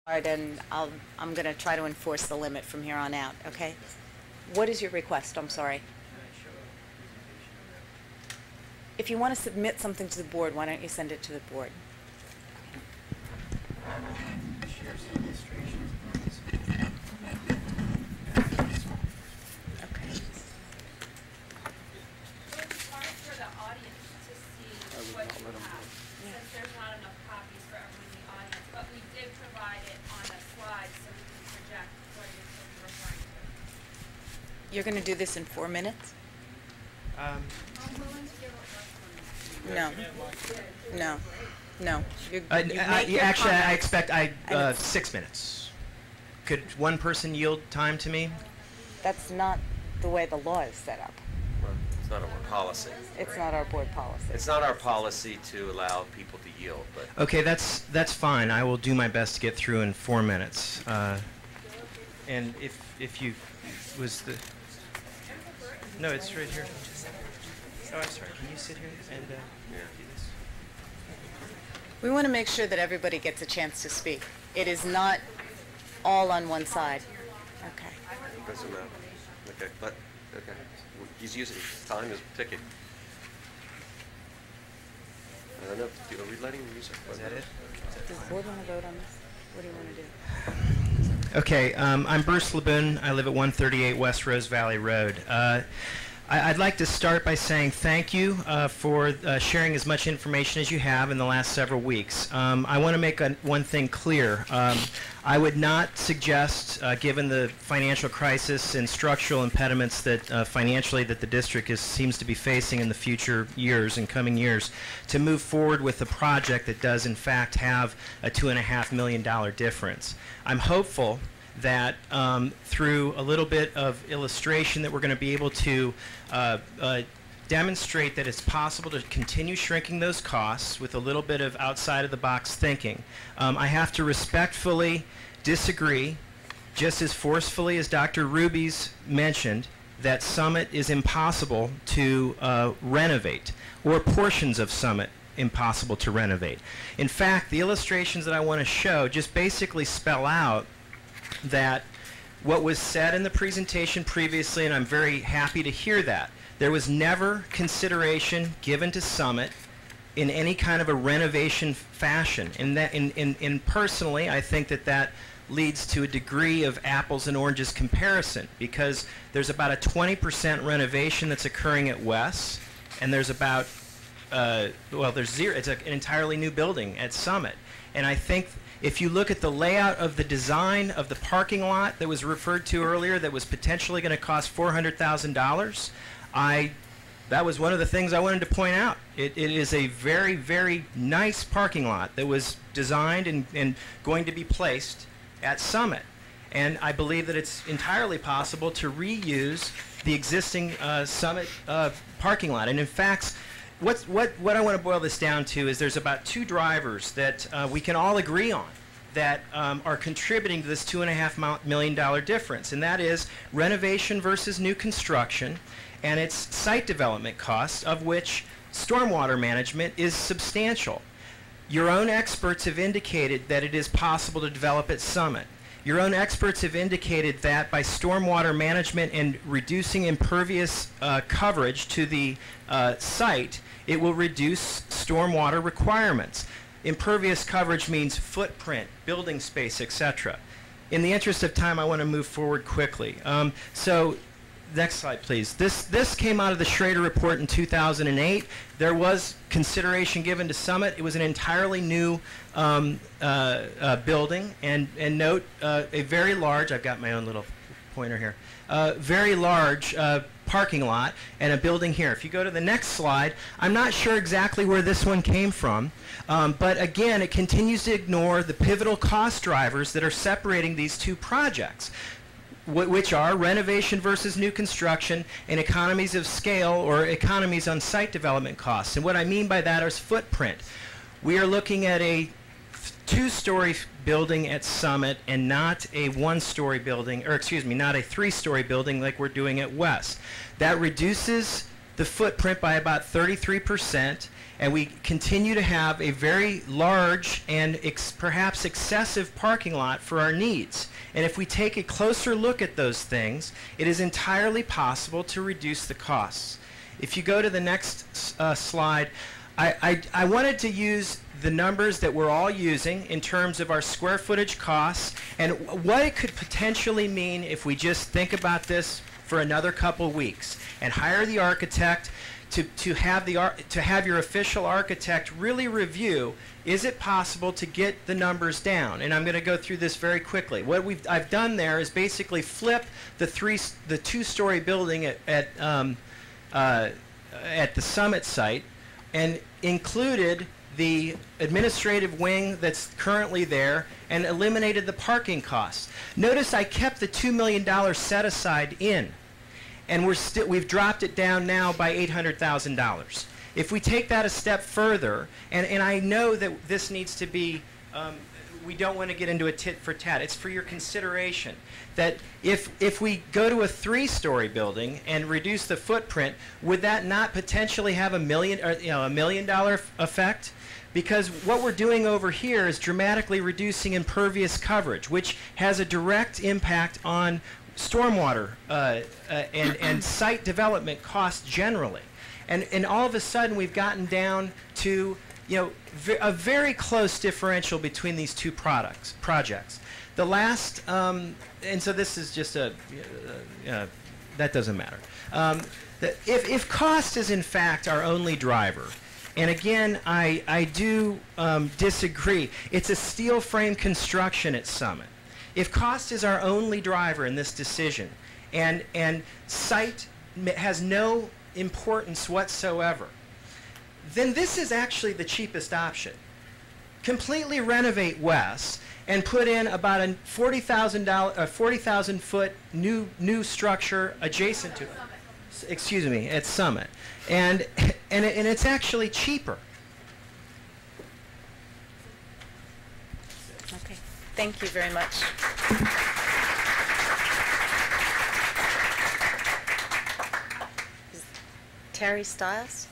And I'm going to try to enforce the limit from here on out, okay? What is your request? I'm sorry. If you want to submit something to the board, why don't you send it to the board? Okay. It's hard for the audience to see what you have, since there's not enough copies for everyone in the audience, but we did provide it on a slide so we can project what you're referring to. You're going to do this in 4 minutes? I'm willing to give it less than No. No. Actually, I expect 6 minutes. Could one person yield time to me? That's not the way the law is set up. Well, it's not our policy. It's not our board policy. It's not our policy to allow people to yield, but Okay, that's fine. I will do my best to get through in 4 minutes. And if you was the no, it's right here. Oh, I'm sorry. Can you sit here and do this? We want to make sure that everybody gets a chance to speak. It is not all on one side. Okay. it doesn't matter. Okay, but okay, he's using time is ticking. I don't know. Are we letting him use it? Is that it? Does the board want to vote on this? What do you want to do? Okay, I'm Bruce LeBoon. I live at 138 West Rose Valley Road. I'd like to start by saying thank you for sharing as much information as you have in the last several weeks. I want to make one thing clear. I would not suggest, given the financial crisis and structural impediments that financially that the district seems to be facing in the future years and coming years, to move forward with a project that does in fact have a $2.5 million difference. I'm hopeful that through a little bit of illustration that we're going to be able to demonstrate that it's possible to continue shrinking those costs with a little bit of outside of the box thinking. I have to respectfully disagree, just as forcefully as Dr. Ruby's mentioned, that Summit is impossible to renovate, or portions of Summit impossible to renovate. In fact, the illustrations that I want to show just basically spell out that what was said in the presentation previously, and I'm very happy to hear that, there was never consideration given to Summit in any kind of a renovation fashion. And personally, I think that leads to a degree of apples and oranges comparison, because there's about a 20% renovation that's occurring at West, and there's about, well, there's zero. It's an entirely new building at Summit. And I think if you look at the layout of the design of the parking lot that was referred to earlier that was potentially going to cost $400,000, that was one of the things I wanted to point out. It is a very, very nice parking lot that was designed and going to be placed at Summit. And I believe that it's entirely possible to reuse the existing Summit parking lot. And in fact, what I want to boil this down to is there's about 2 drivers that we can all agree on that are contributing to this $2.5 million difference, and that is renovation versus new construction and its site development costs, of which stormwater management is substantial. Your own experts have indicated that it is possible to develop at Summit. Your own experts have indicated that by stormwater management and reducing impervious coverage to the site, it will reduce stormwater requirements. Impervious coverage means footprint, building space, etc. In the interest of time, I want to move forward quickly. So, next slide, please. This came out of the Schrader report in 2008. There was consideration given to Summit. It was an entirely new building, and note a very large. I've got my own little pointer here. Very large parking lot and a building here. If you go to the next slide, I'm not sure exactly where this one came from, but again, it continues to ignore the pivotal cost drivers that are separating these 2 projects, which are renovation versus new construction and economies of scale or economies on site development costs. And what I mean by that is footprint. We are looking at a 2-story building at Summit and not a 1-story building, or excuse me, not a 3-story building like we're doing at West. That reduces the footprint by about 33%, And we continue to have a very large and perhaps excessive parking lot for our needs. And if we take a closer look at those things, it is entirely possible to reduce the costs. If you go to the next slide, I wanted to use the numbers that we're all using in terms of our square footage costs and what it could potentially mean if we just think about this for another couple weeks and hire the architect to have your official architect really review, is it possible to get the numbers down? And I'm going to go through this very quickly. What I've done there is basically flip the two-story building at the Summit site and included the administrative wing that's currently there and eliminated the parking costs. Notice I kept the $2 million set aside in, and we've dropped it down now by $800,000. If we take that a step further, and I know that this needs to be, we don't want to get into a tit for tat. It's for your consideration that if we go to a 3-story building and reduce the footprint, would that not potentially have $1 million effect? Because what we're doing over here is dramatically reducing impervious coverage, which has a direct impact on stormwater and site development costs generally. And all of a sudden we've gotten down to a very close differential between these two projects. The last, and so this is just that doesn't matter. If cost is in fact our only driver, and again, I do disagree. It's a steel frame construction at Summit. If cost is our only driver in this decision, and site has no importance whatsoever, then this is actually the cheapest option. Completely renovate West and put in about a $40,000 foot new structure adjacent to it. Excuse me, at Summit, and it's actually cheaper. Okay, thank you very much. Terry Stiles?